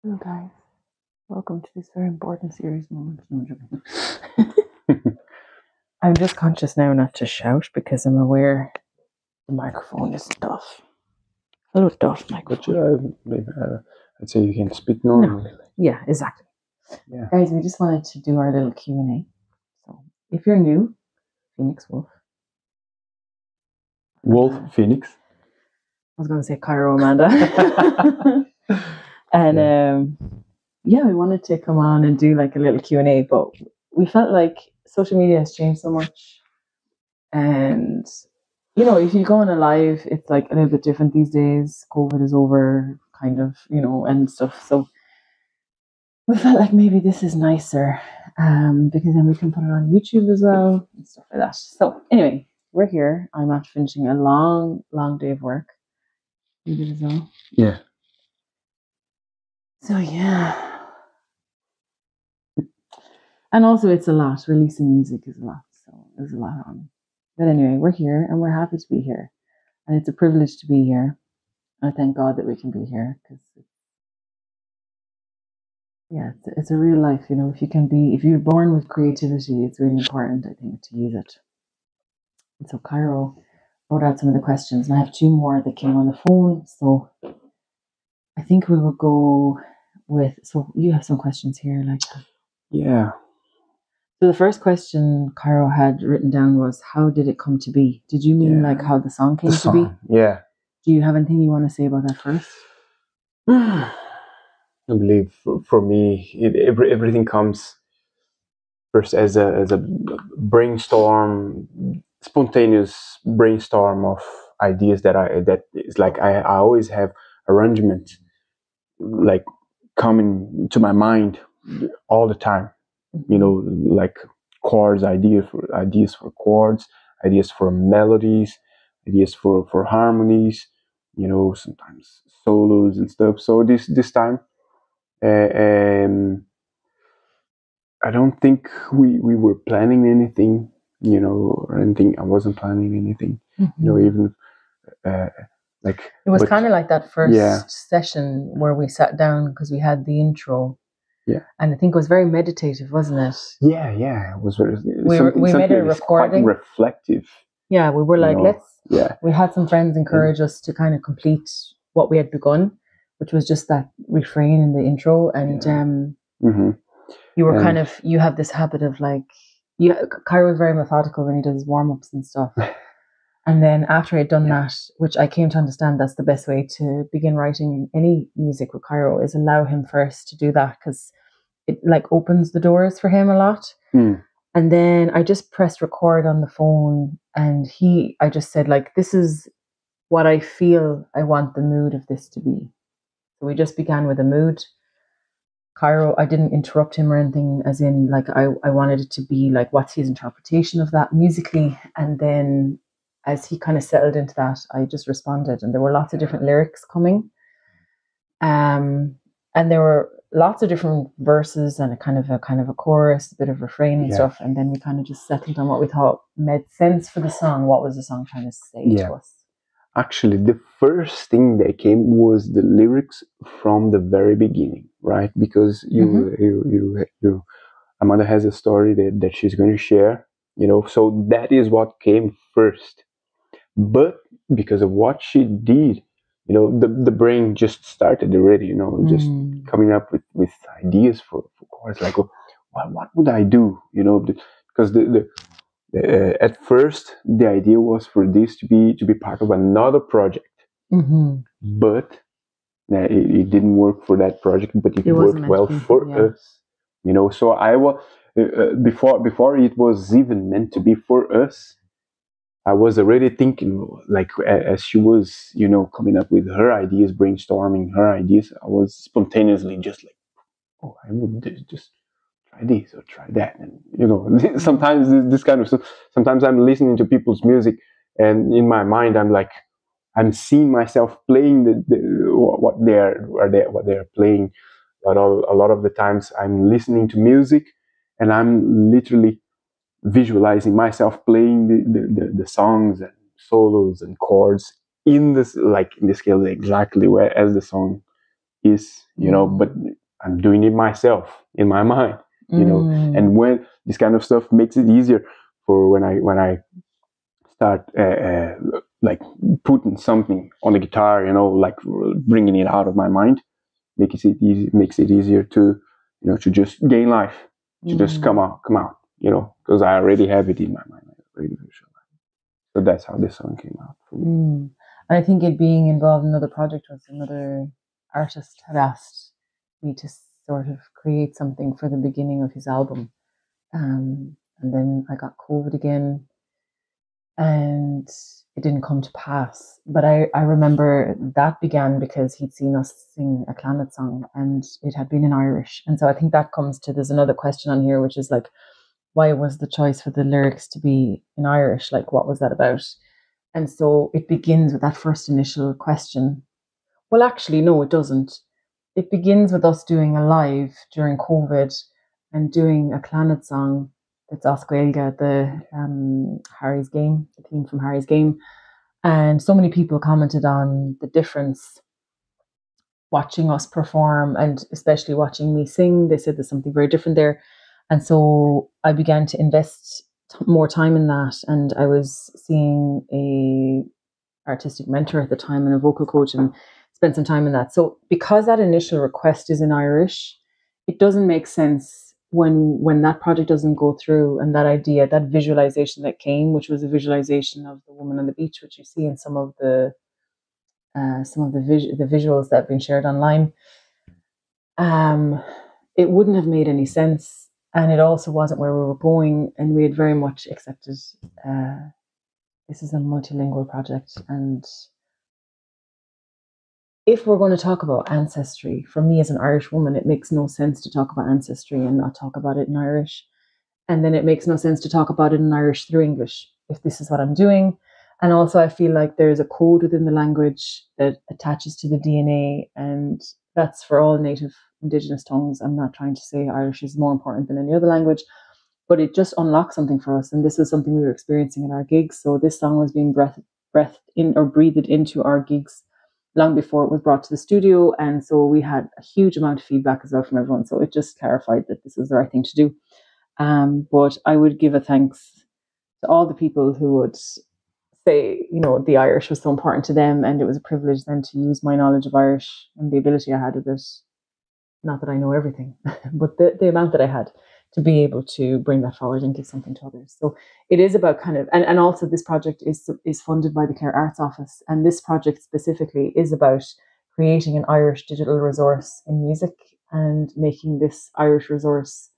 Hello, guys. Welcome to this very important series moment. No, I'm joking. I'm just conscious now not to shout because I'm aware the microphone is off. A little off But microphone. I'd say you can speak normally. Yeah, exactly. Yeah. Guys, we just wanted to do our little Q&A. So if you're new, Phoenix Wolf. Wolf Phoenix. I was going to say Cairo Amanda. And yeah, we wanted to come on and do like a little Q&A, but we felt like social media has changed so much. And, you know, if you go on a live, it's like a little bit different these days. COVID is over, kind of, you know, and stuff. So we felt like maybe this is nicer because then we can put it on YouTube as well and stuff like that. So anyway, we're here. I'm after finishing a long, long day of work. You did as well? Yeah. So yeah. And also it's a lot. Releasing music is a lot. So there's a lot on. But anyway, we're here and we're happy to be here. And it's a privilege to be here. I thank God that we can be here because it's a real life, you know. If you're born with creativity, it's really important, I think, to use it. And so Cairo wrote out some of the questions, and I have two more that came on the phone. So I think we will go with. So you have some questions here, like. Yeah. So the first question Cairo had written down was, "How did it come to be?" Did you mean like how the song came to be? Yeah. Do you have anything you want to say about that first? I believe for me, everything comes first as a brainstorm, spontaneous brainstorm of ideas that is like I always have arrangement like coming to my mind all the time. You know, like chords, ideas for chords, ideas for melodies, ideas for harmonies. You know, sometimes solos and stuff. So this time, um, I don't think we were planning anything. You know, or anything. I wasn't planning anything. You know, even like it was kind of like that first session where we sat down because we had the intro. Yeah. And I think it was very meditative, wasn't it? Yeah, it was very. We made a recording. Quite reflective. Yeah, we were like, we had some friends encourage us to kind of complete what we had begun, which was just that refrain in the intro. And you were you have this habit of like, Cairo was very methodical when he does his warm-ups and stuff. And then after I'd done that, which I came to understand that's the best way to begin writing any music with Cairo, is allow him first to do that because it like opens the doors for him a lot. And then I just pressed record on the phone and I just said like, this is what I feel I want the mood of this to be. So we just began with a mood. Cairo, I didn't interrupt him or anything, as in like I wanted it to be like, what's his interpretation of that musically? And then as he kind of settled into that, I just responded, and there were lots of different lyrics coming. And there were lots of different verses and a kind of a chorus, a bit of refrain and stuff. And then we kind of just settled on what we thought made sense for the song. What was the song trying to say to us? Actually, the first thing that came was the lyrics from the very beginning, right? Because Amanda has a story that she's going to share, you know, so that is what came first. But because of what she did, you know, the brain just started already, you know, just coming up with ideas for chords, like, what would I do, you know, because at first the idea was for this to be part of another project, but it didn't work for that project, but it worked well for us, you know. So I was before it was even meant to be for us, I was already thinking, like, as she was, you know, coming up with her ideas, brainstorming her ideas, I was spontaneously just like, oh, I would just try this or try that. And, you know, sometimes this kind of stuff, sometimes I'm listening to people's music and in my mind, I'm seeing myself playing what they're playing. But a lot of the times I'm listening to music and I'm literally visualizing myself playing the songs and solos and chords in the scale exactly where as the song is, but I'm doing it myself in my mind, and when this kind of stuff makes it easier for when I start like putting something on the guitar, like bringing it out of my mind, makes it easier to, to just gain life, to just come out, because I already have it in my mind. So that's how this song came out for me. And I think it being involved in another project was another artist had asked me to sort of create something for the beginning of his album. And then I got COVID again and it didn't come to pass. But I remember that began because he'd seen us sing a Clannad song and it had been in Irish. And so I think that comes to, there's another question on here, which is like, why was the choice for the lyrics to be in Irish? Like, what was that about? And so it begins with that first initial question. Well, actually, no, it doesn't. It begins with us doing a live during COVID and doing a Clannad song that's Oscailga, the Harry's Game, the theme from Harry's Game. And so many people commented on the difference watching us perform and especially watching me sing. They said there's something very different there. And so I began to invest more time in that. And I was seeing a artistic mentor at the time and a vocal coach and spent some time in that. So because that initial request is in Irish, it doesn't make sense when that project doesn't go through and that idea, that visualization that came, which was a visualization of the woman on the beach, which you see in some of the visuals that have been shared online. It wouldn't have made any sense, and it also wasn't where we were going. And we had very much accepted this is a multilingual project, and if we're going to talk about ancestry, for me as an Irish woman, it makes no sense to talk about ancestry and not talk about it in Irish. And then it makes no sense to talk about it in Irish through English, if this is what I'm doing. And also I feel like there's a code within the language that attaches to the DNA, and that's for all native Indigenous tongues. I'm not trying to say Irish is more important than any other language, but it just unlocked something for us. And this was something we were experiencing in our gigs. So this song was being breathed in or breathed into our gigs long before it was brought to the studio. And so we had a huge amount of feedback as well from everyone. So it just clarified that this was the right thing to do. But I would give a thanks to all the people who would say, the Irish was so important to them, and it was a privilege then to use my knowledge of Irish and the ability I had of it. Not that I know everything, but the amount that I had to be able to bring that forward and give something to others. So it is about kind of, and also this project is funded by the Clare Arts Office, and this project specifically is about creating an Irish digital resource in music and making this Irish resource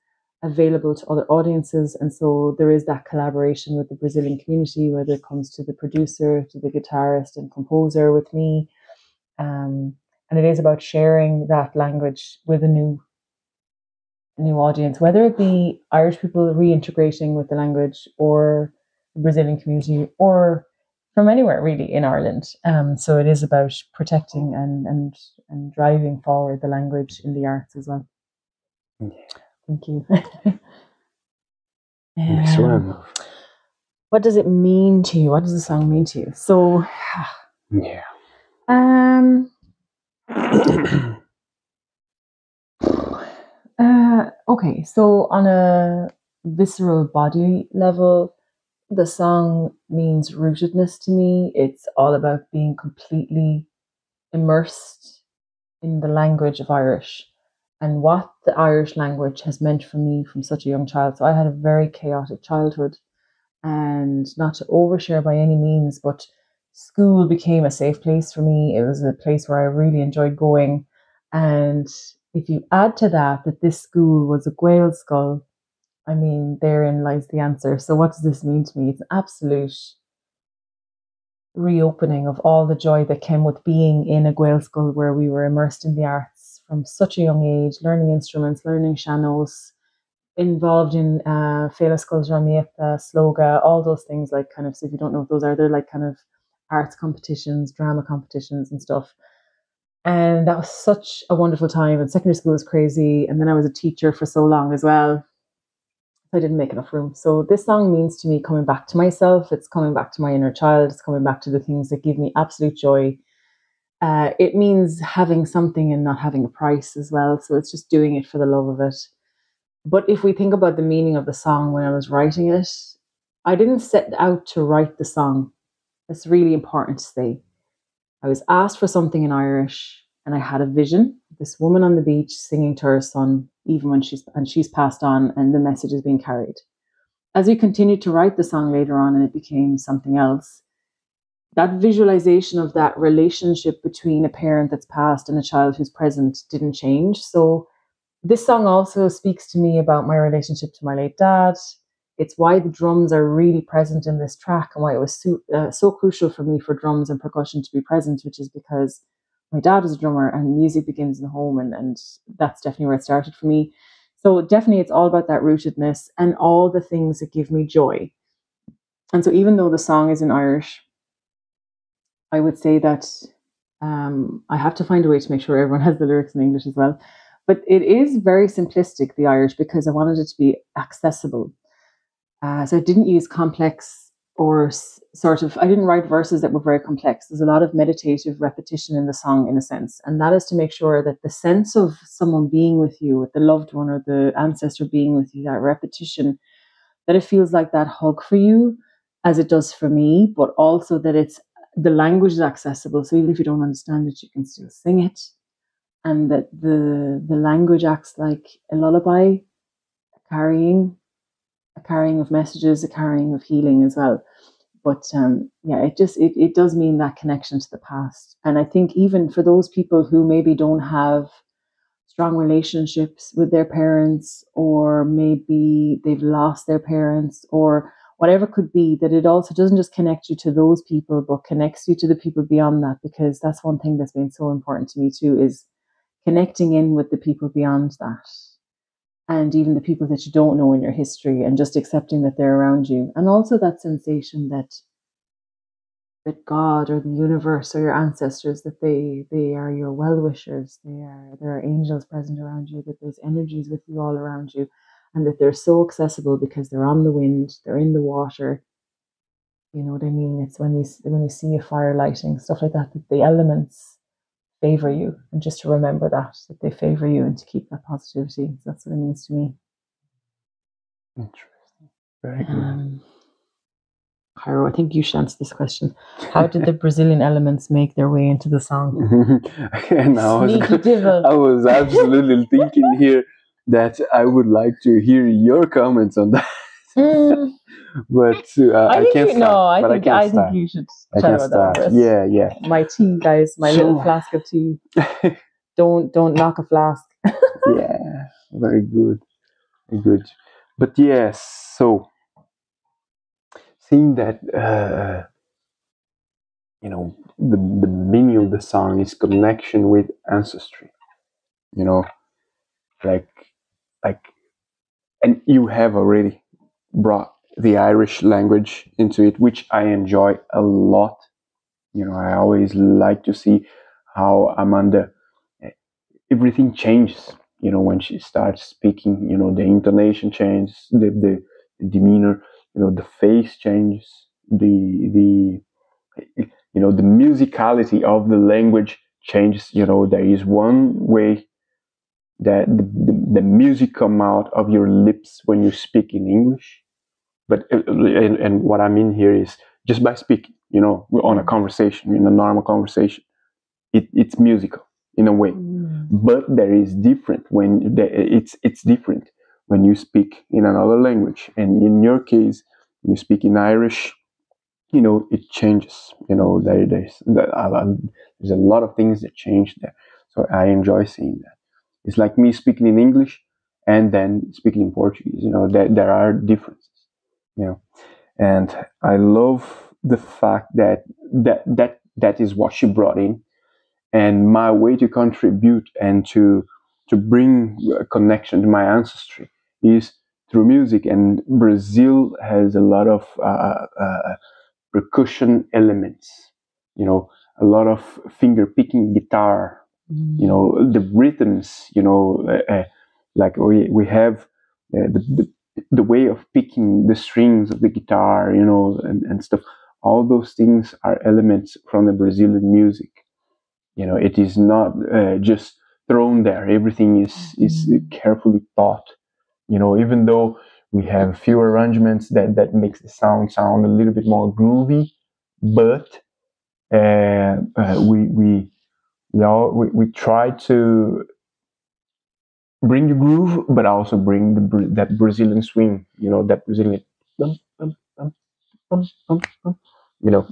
available to other audiences. And so there is that collaboration with the Brazilian community, whether it comes to the producer, to the guitarist and composer with me. And it is about sharing that language with a new audience, whether it be Irish people reintegrating with the language or the Brazilian community or from anywhere really in Ireland. So it is about protecting and driving forward the language in the arts as well. Thank you. Next one. What does it mean to you? What does the song mean to you? So, yeah. Okay, so on a visceral body level, the song means rootedness to me. It's all about being completely immersed in the language of Irish and what the Irish language has meant for me from such a young child. So I had a very chaotic childhood, and not to overshare by any means, but school became a safe place for me. It was a place where I really enjoyed going. And if you add to that this school was a Gael school, I mean, therein lies the answer. So what does this mean to me? It's an absolute reopening of all the joy that came with being in a Gael school where we were immersed in the arts from such a young age, learning instruments, learning sean-nós, involved in Féile Scoil Dramaíochta, Sloga, all those things, like kind of, so if you don't know what those are, they're like kind of arts competitions, drama competitions and stuff. And that was such a wonderful time. And secondary school was crazy. And then I was a teacher for so long as well. I didn't make enough room. So this song means to me coming back to myself. It's coming back to my inner child. It's coming back to the things that give me absolute joy. It means having something and not having a price as well. So it's just doing it for the love of it. But if we think about the meaning of the song when I was writing it, I didn't set out to write the song. It's really important to say. I was asked for something in Irish, and I had a vision. This woman on the beach singing to her son, even when she's passed on, and the message is being carried. As we continued to write the song later on, and it became something else, that visualization of that relationship between a parent that's passed and a child who's present didn't change. So this song also speaks to me about my relationship to my late dad. It's why the drums are really present in this track, and why it was so crucial for me for drums and percussion to be present, which is because my dad was a drummer and music begins in the home, and that's definitely where it started for me. So definitely it's all about that rootedness and all the things that give me joy. And so even though the song is in Irish, I would say that I have to find a way to make sure everyone has the lyrics in English as well. But it is very simplistic, the Irish, because I wanted it to be accessible. So I didn't use complex or I didn't write verses that were very complex. There's a lot of meditative repetition in the song, in a sense. And that is to make sure that the sense of someone being with you, with the loved one or the ancestor being with you, that repetition, that it feels like that hug for you, as it does for me, but also that the language is accessible. So even if you don't understand it, you can still sing it. And that the language acts like a lullaby, a carrying of messages, a carrying of healing as well. But it does mean that connection to the past. And I think even for those people who maybe don't have strong relationships with their parents, or maybe they've lost their parents, or whatever it could be, that it also doesn't just connect you to those people, but connects you to the people beyond that. Because that's one thing that's been so important to me too, is connecting in with the people beyond that. And even the people that you don't know in your history, and just accepting that they're around you. And also that sensation that God or the universe or your ancestors, that they are your well-wishers. There are angels present around you, that there's energies with you all around you, and that they're so accessible because they're on the wind, they're in the water. You know what I mean? It's when you see a fire lighting, stuff like that, that the elements favor you, and just to remember that they favor you, and to keep that positivity. That's what it means to me. Interesting. Very good. Cairo, I think you should answer this question. How did the Brazilian elements make their way into the song? And I was absolutely thinking here that I would like to hear your comments on that. But I can't start. I think you should chat about that first. Yeah. My tea, guys, little flask of tea. Don't knock a flask. Yeah, very good. Very good. But yes, so seeing that the meaning of the song is connection with ancestry. Like and you have already brought the Irish language into it, which I enjoy a lot. I always like to see how Amanda, everything changes. When she starts speaking, the intonation changes, the demeanor, the face changes, the musicality of the language changes. There is one way that the music come out of your lips when you speak in English. But and what I mean here is just by speaking, on a conversation, in a normal conversation, it's musical in a way. But there is different when it's different when you speak in another language. And in your case, when you speak in Irish, it changes. There's a lot of things that change there. So I enjoy seeing that. It's like me speaking in English and then speaking in Portuguese. There are differences. And I love the fact that is what she brought in. And my way to contribute and to bring a connection to my ancestry is through music. And Brazil has a lot of percussion elements, a lot of finger picking guitar, the rhythms, like we have the way of picking the strings of the guitar, and stuff. All those things are elements from the Brazilian music. You know, it is not just thrown there. Everything is carefully thought. You know, even though we have few arrangements that makes the sound a little bit more groovy, but we try to bring the groove, but also bring that Brazilian swing. You know, that Brazilian. Bum, bum, bum, bum, bum, bum. You know,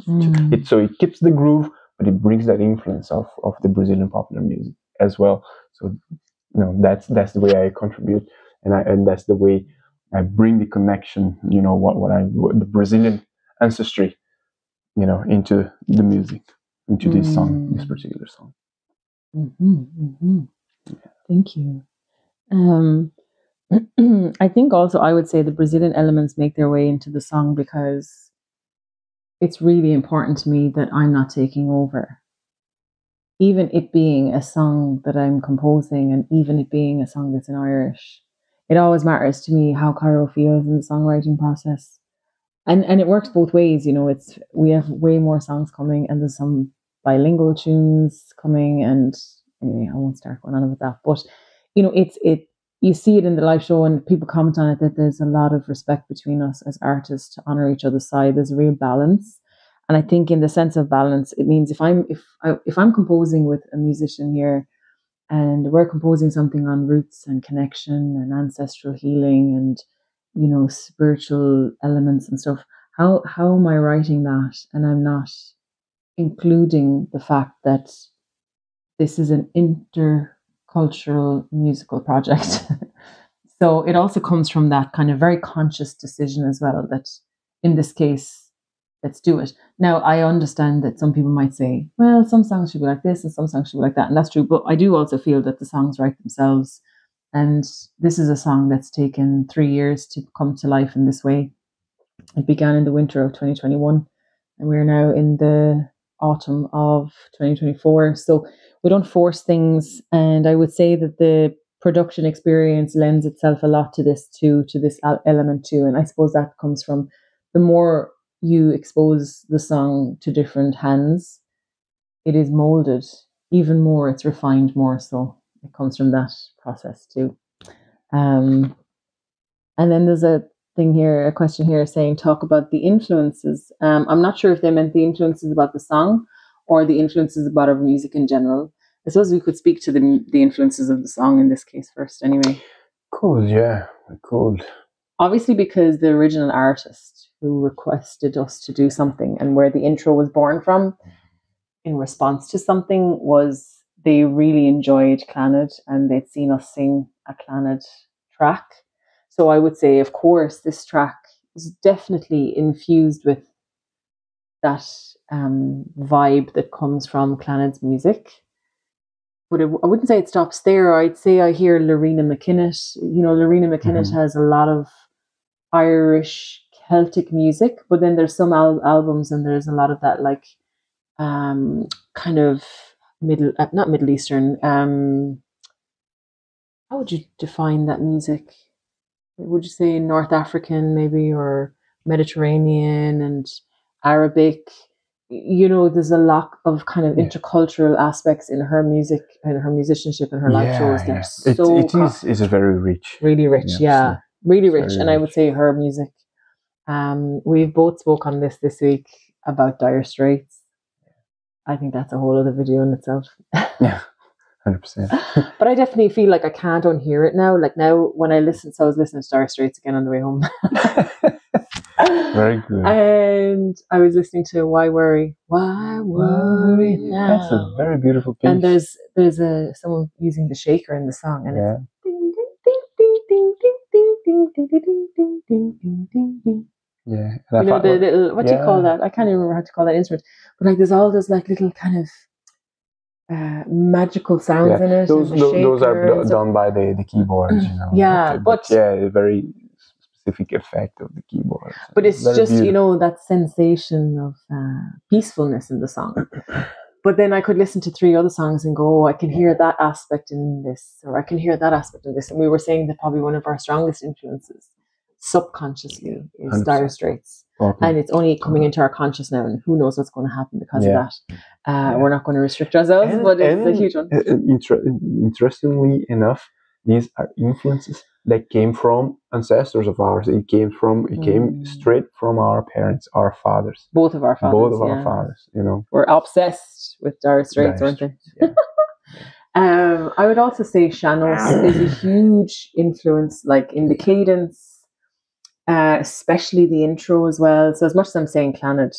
so it keeps the groove, but it brings that influence of the Brazilian popular music as well. So, you know, that's the way I contribute, and that's the way I bring the connection. You know, what the Brazilian ancestry, you know, into the music, into this song, this particular song. Thank you. I think also I would say the Brazilian elements make their way into the song because it's really important to me that I'm not taking over. Even it being a song that I'm composing, and even it being a song that's in Irish, it always matters to me how Cairo feels in the songwriting process. And it works both ways, you know. We have way more songs coming, and there's some bilingual tunes coming, and anyway, I won't start going on about that. But you know, you see it in the live show, and people comment on it that there's a lot of respect between us as artists to honor each other's side. There's a real balance, and I think in the sense of balance, it means if I'm composing with a musician here, and we're composing something on roots and connection and ancestral healing and, you know, spiritual elements and stuff, how am I writing that and I'm not including the fact that this is an intercultural musical project? So it also comes from that kind of very conscious decision as well, that in this case, let's do it. Now, I understand that some people might say, well, some songs should be like this and some songs should be like that. And that's true. But I do also feel that the songs write themselves. And this is a song that's taken 3 years to come to life in this way. It began in the winter of 2021. And we're now in the autumn of 2024. So we don't force things. And I would say that the production experience lends itself a lot to this too, to this element too. And I suppose that comes from the more you expose the song to different hands, it is molded even more, it's refined more. So it comes from that process too. And then there's a question here saying, talk about the influences. I'm not sure if they meant the influences about the song or the influences about our music in general. I suppose we could speak to the influences of the song in this case first anyway. Cool, yeah, cool. Obviously, because the original artist who requested us to do something and where the intro was born from in response to something was they really enjoyed Clannad and they'd seen us sing a Clannad track. So I would say, of course, this track is definitely infused with that vibe that comes from Clannad's music. But I wouldn't say it stops there. I'd say I hear Lorena McKinnon. You know, Lorena McKinnon has a lot of Irish Celtic music, but then there's some albums and there's a lot of that like kind of not Middle Eastern. How would you define that music? Would you say North African maybe, or Mediterranean and Arabic? You know, there's a lot of kind of intercultural aspects in her music and her musicianship and her live shows. They're so it is very rich, really rich, really rich. And I would say her music. We've both spoke on this week about Dire Straits. I think that's a whole other video in itself. Yeah, 100%. But I definitely feel like I can't unhear it now. Like now, when I listen, so I was listening to Dire Straits again on the way home. Very good. And I was listening to Why Worry Now. That's a very beautiful piece. And there's someone using the shaker in the song, and it's ding ding ding ding ding ding ding ding ding ding ding ding ding ding. Yeah. You know, the little, what do you call that? I can't even remember how to call that instrument. But like there's all those like little kind of magical sounds in it. Those are done by the keyboards, you know. Yeah, but a very specific effect of the keyboard. But it's just beautiful. You know, that sensation of peacefulness in the song. But then I could listen to 3 other songs and go, oh, I can hear that aspect in this, or I can hear that aspect in this. And we were saying that probably one of our strongest influences subconsciously is 100%. Dire Straits. and it's only coming into our conscious now, and who knows what's going to happen because of that. We're not going to restrict ourselves, but it's a huge one. Interestingly enough, these are influences that came from ancestors of ours. It came straight from our parents, our fathers. Both of our fathers. Our fathers, We're obsessed with Dire Straits, weren't they? Yeah. I would also say Sean-Nós is a huge influence, like in the cadence, especially the intro as well. So as much as I'm saying Clannad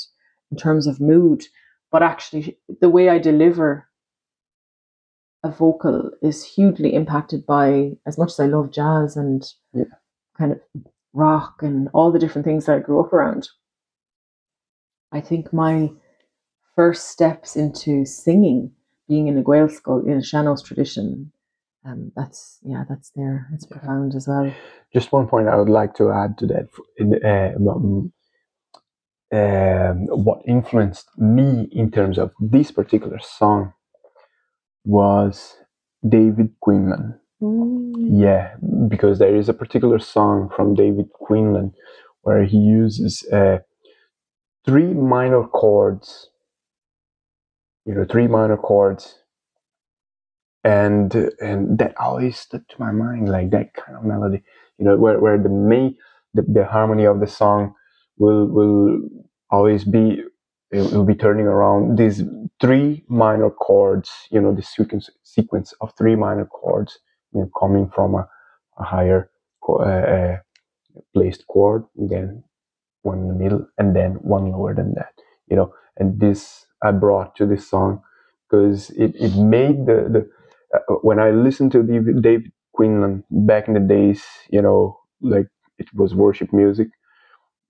in terms of mood, but actually the way I deliver a vocal is hugely impacted by, as much as I love jazz and kind of rock and all the different things that I grew up around. I think my first steps into singing, being in a Gaelscoil, in a Sean-Nós tradition, that's there. It's profound as well. Just one point I would like to add to that. What influenced me in terms of this particular song was David Quinlan. Yeah, because there is a particular song from David Quinlan where he uses 3 minor chords. 3 minor chords, and that always stuck to my mind, like that kind of melody, where the harmony of the song will always be, it will be turning around these 3 minor chords, the sequence of 3 minor chords, coming from a higher placed chord, and then one in the middle, and then one lower than that, and this I brought to this song because it made the when I listened to David Quinlan back in the days, like it was worship music,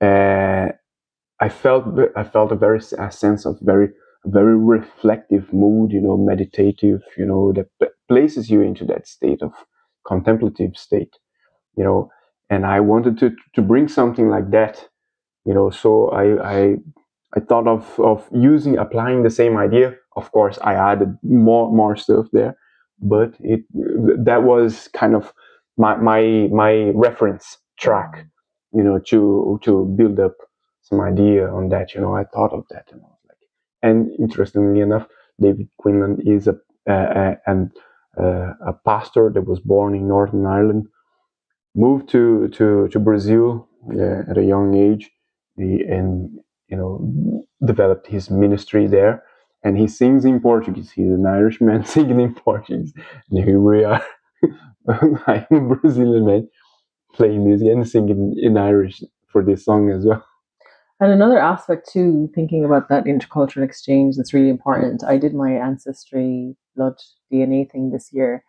I felt a sense of very reflective mood, meditative, that places you into that state of contemplative state, and I wanted to bring something like that, so I thought of applying the same idea. Of course, I added more stuff there, but that was kind of my reference track, to build up some idea on that. I thought of that, and I was like, and interestingly enough, David Quinlan is a pastor that was born in Northern Ireland, moved to Brazil at a young age, and developed his ministry there, and he sings in Portuguese. He's an Irishman singing in Portuguese, and here we are. I'm a Brazilian man playing music and singing in Irish for this song as well. And another aspect too, thinking about that intercultural exchange, that's really important. I did my ancestry blood DNA thing this year,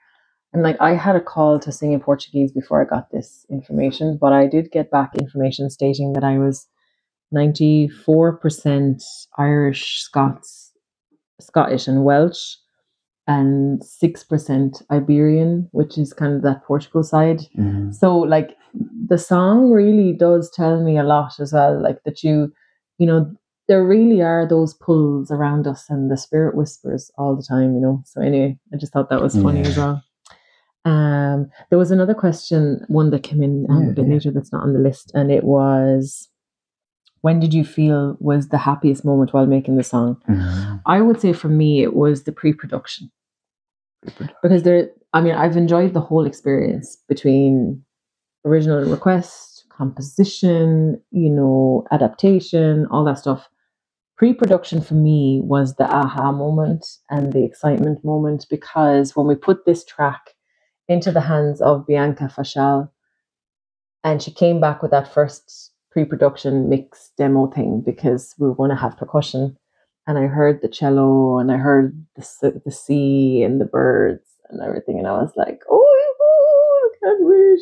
and I had a call to sing in Portuguese before I got this information, but I did get back information stating that I was 94% Irish, Scottish and Welsh, and 6% Iberian, which is kind of that Portugal side. Mm-hmm. So the song really does tell me a lot as well, that there really are those pulls around us and the spirit whispers all the time, So anyway, I just thought that was funny as well. There was another question, one that came in a bit later that's not on the list, and it was, when did you feel was the happiest moment while making the song? Mm-hmm. I would say for me, it was the pre-production. Because I've enjoyed the whole experience between original request, composition, adaptation, all that stuff. Pre-production for me was the aha moment and the excitement moment, because when we put this track into the hands of Bianca Fashal, and she came back with that first pre-production mix demo thing, because we were going to have percussion, and I heard the cello and I heard the sea and the birds and everything, and I was like, oh, I can't wait.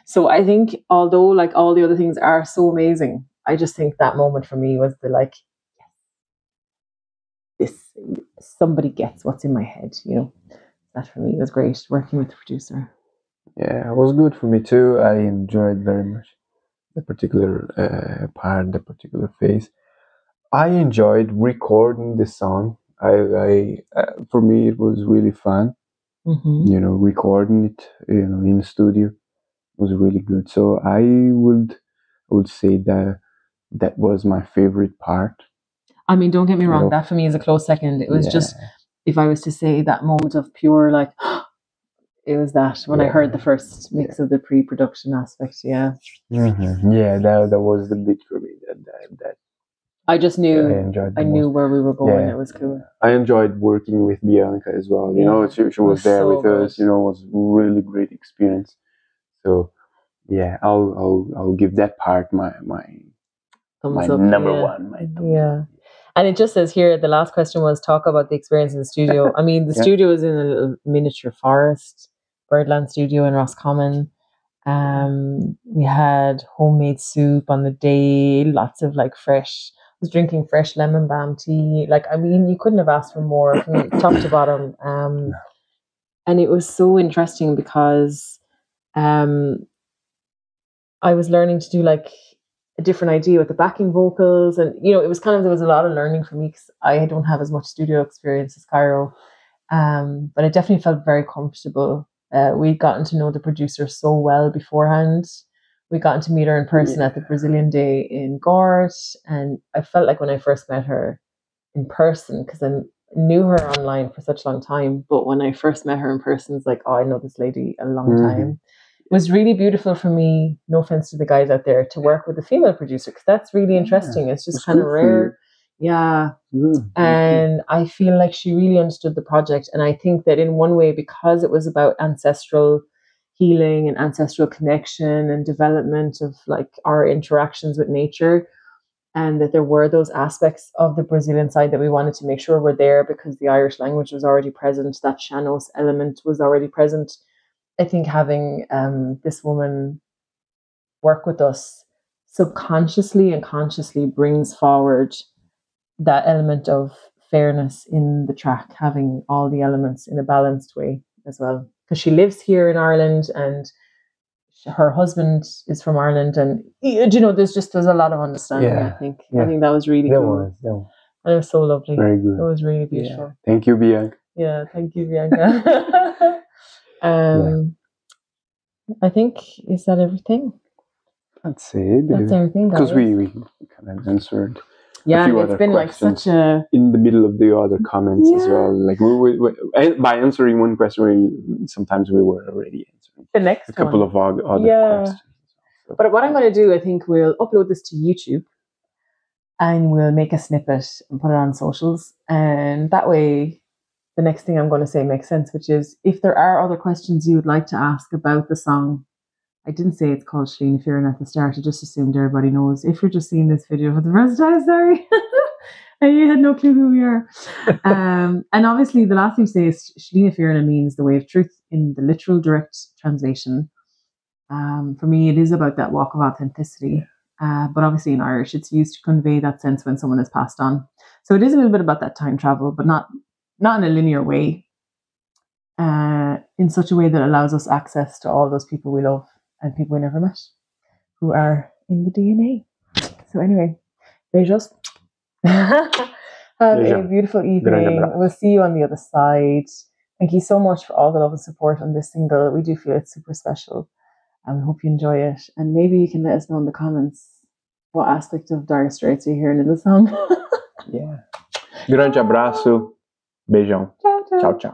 So I think, although all the other things are so amazing, I just think that moment for me was the somebody gets what's in my head, That for me was great, working with the producer. Yeah, it was good for me too. I enjoyed very much the particular part, the particular phase. I enjoyed recording the song. I for me it was really fun. Mm-hmm. Recording it, in the studio was really good. So I would say that that was my favorite part. I mean, don't get me wrong, that for me is a close second. It was just, if I was to say that moment of pure, like, it was that when I heard the first mix of the pre-production aspect. Yeah. Mm-hmm. Yeah, that was the bit for me. That I just knew I knew where we were going. It was cool. I enjoyed working with Bianca as well. You know, she was there so with us. You know, it was a really great experience. So yeah, I'll give that part my number one. And it just says here, the last question was talk about the experience in the studio. I mean, the studio was in a little miniature forest, Birdland Studio in Roscommon. We had homemade soup on the day, lots of like fresh. I was drinking fresh lemon balm tea. Like, I mean, you couldn't have asked for more from top to bottom. And it was so interesting because I was learning to do like a different idea with the backing vocals, and you know, it was kind of, there was a lot of learning for me because I don't have as much studio experience as Cairo, but I definitely felt very comfortable. We'd gotten to know the producer so well beforehand. We gotten to meet her in person at the Brazilian Day in Gort, and I felt like when I first met her in person, because I knew her online for such a long time, but when I first met her in person, it's like, oh, I know this lady a long time. It was really beautiful for me, no offense to the guys out there, to work with a female producer, because that's really interesting. It's just kind of rare. Yeah. And I feel like she really understood the project. And I think that in one way, because it was about ancestral healing and ancestral connection and development of like our interactions with nature, and that there were those aspects of the Brazilian side that we wanted to make sure were there because the Irish language was already present, that Seanos element was already present. I think having this woman work with us subconsciously and consciously brings forward that element of fairness in the track, having all the elements in a balanced way as well. Because she lives here in Ireland and her husband is from Ireland, and you know, there's a lot of understanding. I think that was really cool. And it was so lovely. Very good. It was really beautiful. Thank you, Bianca. Yeah, thank you, Bianca. I think, is that everything? That's it. That's everything, guys. Because we kind of answered. Yeah, and it's been like such a in the middle of the other comments as well. Like we by answering one question, sometimes we were already answering the next a couple of other questions. So. But what I'm going to do, I think we'll upload this to YouTube, and we'll make a snippet and put it on socials, and that way, the next thing I'm going to say makes sense, which is if there are other questions you would like to ask about the song. I didn't say it's called Fírinne at the start. I just assumed everybody knows. If you're just seeing this video for the first time, sorry. And you had no clue who we are. And obviously the last thing to say is Fírinne means the way of truth in the literal direct translation. For me, it is about that walk of authenticity. But obviously in Irish, it's used to convey that sense when someone has passed on. So it is a little bit about that time travel, but not in a linear way. In such a way that allows us access to all those people we love and people we never met, who are in the DNA. So anyway, beijos. Have a beautiful evening. We'll see you on the other side. Thank you so much for all the love and support on this single. We do feel it's super special, and we hope you enjoy it. And maybe you can let us know in the comments what aspect of Dire Straits you're hearing in the song. Grande abraço. Beijão. Ciao, ciao. Ciao, ciao.